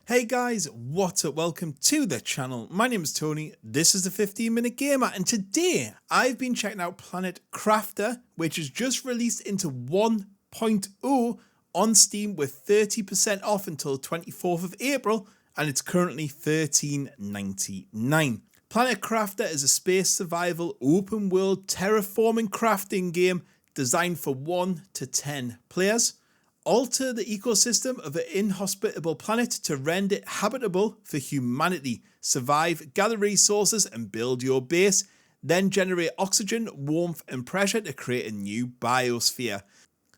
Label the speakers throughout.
Speaker 1: Hey guys, what's up? Welcome to the channel. My name is Tony. This is the 15-Minute Gamer, and today I've been checking out Planet Crafter, which is just released into 1.0 on Steam with 30% off until 24th of April, and it's currently $13.99. Planet Crafter is a space survival open world terraforming crafting game designed for 1 to 10 players. Alter the ecosystem of an inhospitable planet to render it habitable for humanity. Survive, gather resources, and build your base. Then generate oxygen, warmth, and pressure to create a new biosphere.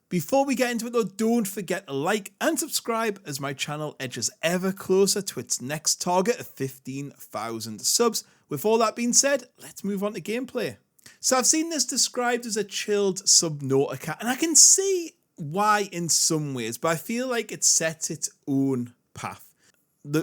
Speaker 1: Before we get into it though, don't forget to like and subscribe as my channel edges ever closer to its next target of 15,000 subs. With all that being said, let's move on to gameplay. So I've seen this described as a chilled Subnautica, and I can see why in some ways, but I feel like it sets its own path.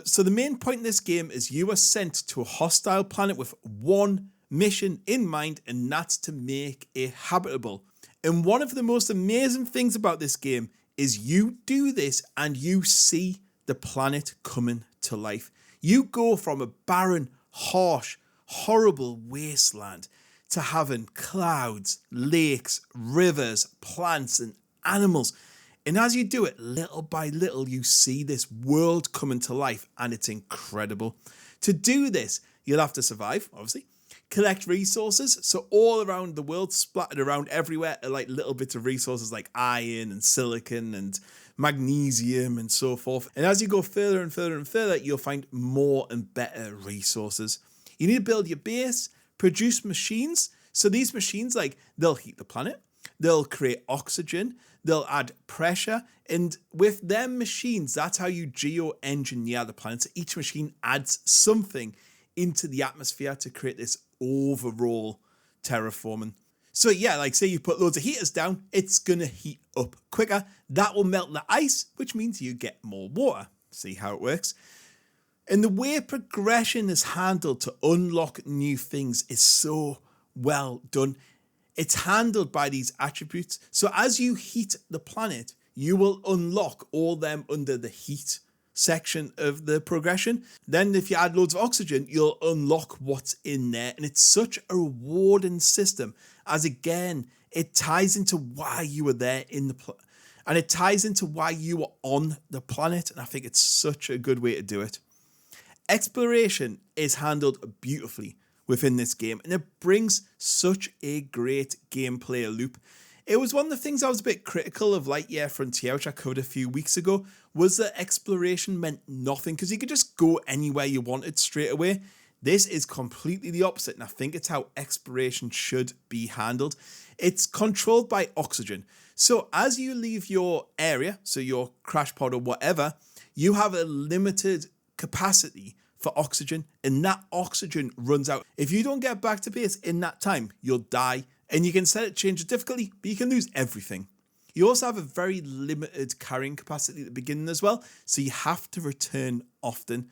Speaker 1: So the main point in this game is you are sent to a hostile planet with one mission in mind, and that's to make it habitable. And one of the most amazing things about this game is you do this and you see the planet coming to life. You go from a barren, harsh, horrible wasteland to having clouds, lakes, rivers, plants, and animals. And as you do it, little by little, you see this world coming to life, and it's incredible. To do this, you'll have to survive, obviously, collect resources. So all around the world, splattered around everywhere, are like little bits of resources like iron and silicon and magnesium and so forth. And as you go further and further and further, you'll find more and better resources. You need to build your base, produce machines. So these machines, like, they'll heat the planet, they'll create oxygen, they'll add pressure, and with them machines, that's how you geo-engineer the planet. So each machine adds something into the atmosphere to create this overall terraforming. So yeah, like say you put loads of heaters down, it's gonna heat up quicker. That will melt the ice, which means you get more water. See how it works? And the way progression is handled to unlock new things is so well done. It's handled by these attributes. So as you heat the planet, you will unlock all them under the heat section of the progression. Then if you add loads of oxygen, you'll unlock what's in there. And it's such a rewarding system, as again, it ties into why you were there in the planet. And it ties into why you were on the planet. And I think it's such a good way to do it. Exploration is handled beautifully within this game, and it brings such a great gameplay loop. It was one of the things I was a bit critical of Lightyear Frontier, which I covered a few weeks ago, was that exploration meant nothing because you could just go anywhere you wanted straight away. This is completely the opposite, and I think it's how exploration should be handled. It's controlled by oxygen. So as you leave your area, so your crash pod or whatever, you have a limited capacity for oxygen, and that oxygen runs out. If you don't get back to base in that time, you'll die, and you can set it change the difficulty, but you can lose everything. You also have a very limited carrying capacity at the beginning as well, so you have to return often.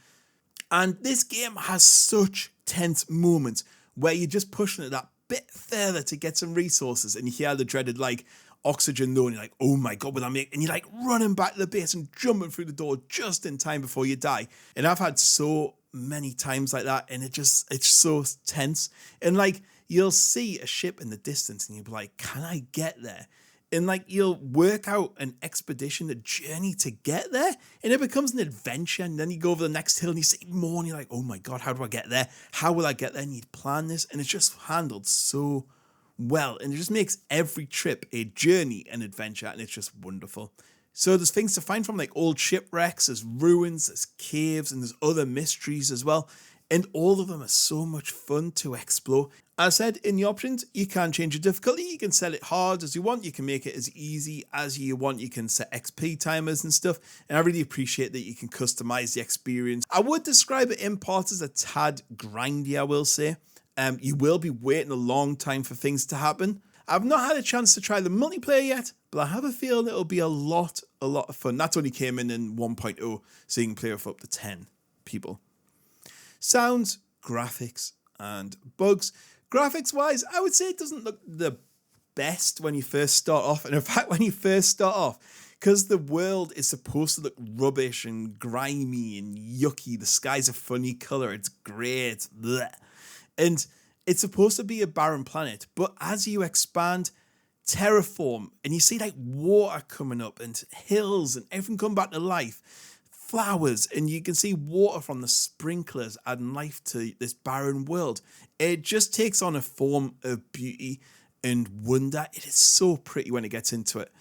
Speaker 1: And this game has such tense moments where you're just pushing it that bit further to get some resources, and you hear the dreaded like oxygen low, and you're like, oh my god, will I make? And you're like running back to the base and jumping through the door just in time before you die. And I've had so many times like that, and it's so tense. And like you'll see a ship in the distance and you'll be like, can I get there? And like you'll work out an expedition, a journey to get there, and it becomes an adventure. And then you go over the next hill and you see more, and you're like, oh my god, how do I get there? How will I get there? And you plan this, and it's just handled so well, and it just makes every trip a journey, an adventure, and it's just wonderful. So there's things to find from like old shipwrecks, there's ruins, there's caves, and there's other mysteries as well. And all of them are so much fun to explore. As I said, in the options, you can change the difficulty. You can set it hard as you want. You can make it as easy as you want. You can set XP timers and stuff. And I really appreciate that you can customize the experience. I would describe it in parts as a tad grindy, I will say. You will be waiting a long time for things to happen. I've not had a chance to try the multiplayer yet, but I have a feeling it'll be a lot of fun. That's only came in 1.0, so you can play with up to 10 people. Sounds, graphics, and bugs. Graphics-wise, I would say it doesn't look the best when you first start off. And in fact, when you first start off, because the world is supposed to look rubbish and grimy and yucky. The sky's a funny color. It's great. Blech. And it's supposed to be a barren planet. But as you expand, terraform, and you see like water coming up and hills and everything come back to life, flowers, and you can see water from the sprinklers adding life to this barren world. It just takes on a form of beauty and wonder. It is so pretty when it gets into it.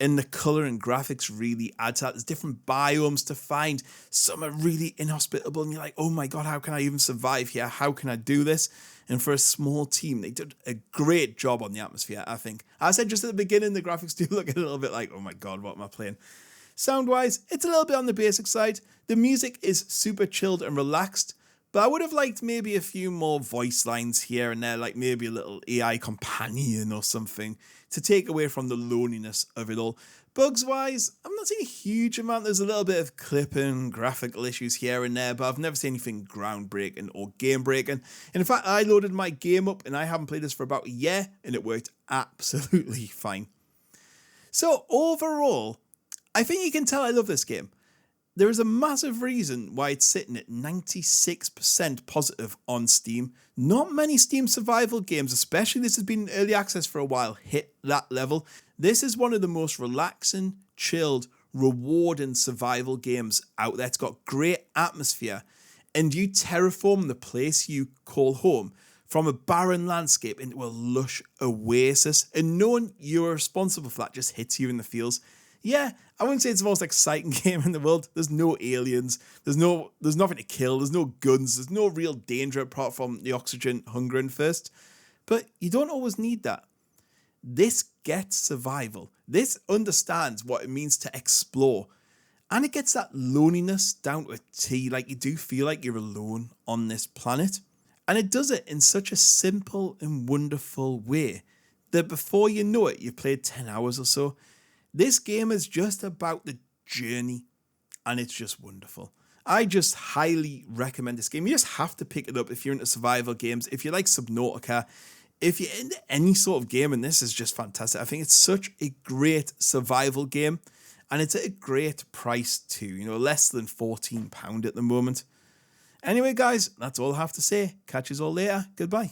Speaker 1: And the color and graphics really add to that. There's different biomes to find. Some are really inhospitable, and you're like, oh my God, how can I even survive here? How can I do this? And for a small team, they did a great job on the atmosphere, I think. As I said just at the beginning, the graphics do look a little bit like, oh my God, what am I playing? Sound-wise, it's a little bit on the basic side. The music is super chilled and relaxed, but I would have liked maybe a few more voice lines here and there, like maybe a little AI companion or something, to take away from the loneliness of it all. Bugs-wise, I'm not seeing a huge amount. There's a little bit of clipping, graphical issues here and there, but I've never seen anything groundbreaking or game-breaking. And in fact, I loaded my game up, and I haven't played this for about a year, and it worked absolutely fine. So overall, I think you can tell I love this game. There is a massive reason why it's sitting at 96% positive on Steam. Not many Steam survival games, especially this has been in early access for a while, hit that level. This is one of the most relaxing, chilled, rewarding survival games out there. It's got great atmosphere, and you terraform the place you call home from a barren landscape into a lush oasis, and knowing you're responsible for that just hits you in the feels. Yeah, I wouldn't say it's the most exciting game in the world. There's no aliens. There's nothing to kill. There's no guns. There's no real danger apart from the oxygen hungering first. But you don't always need that. This gets survival. This understands what it means to explore. And it gets that loneliness down to a T. Like, you do feel like you're alone on this planet. And it does it in such a simple and wonderful way that before you know it, you've played 10 hours or so. This game is just about the journey, and it's just wonderful. I just highly recommend this game. You just have to pick it up if you're into survival games, if you like Subnautica, if you're into any sort of game, and this is just fantastic. I think it's such a great survival game, and it's at a great price too, you know, less than £14 at the moment. Anyway, guys, that's all I have to say. Catch you all later. Goodbye.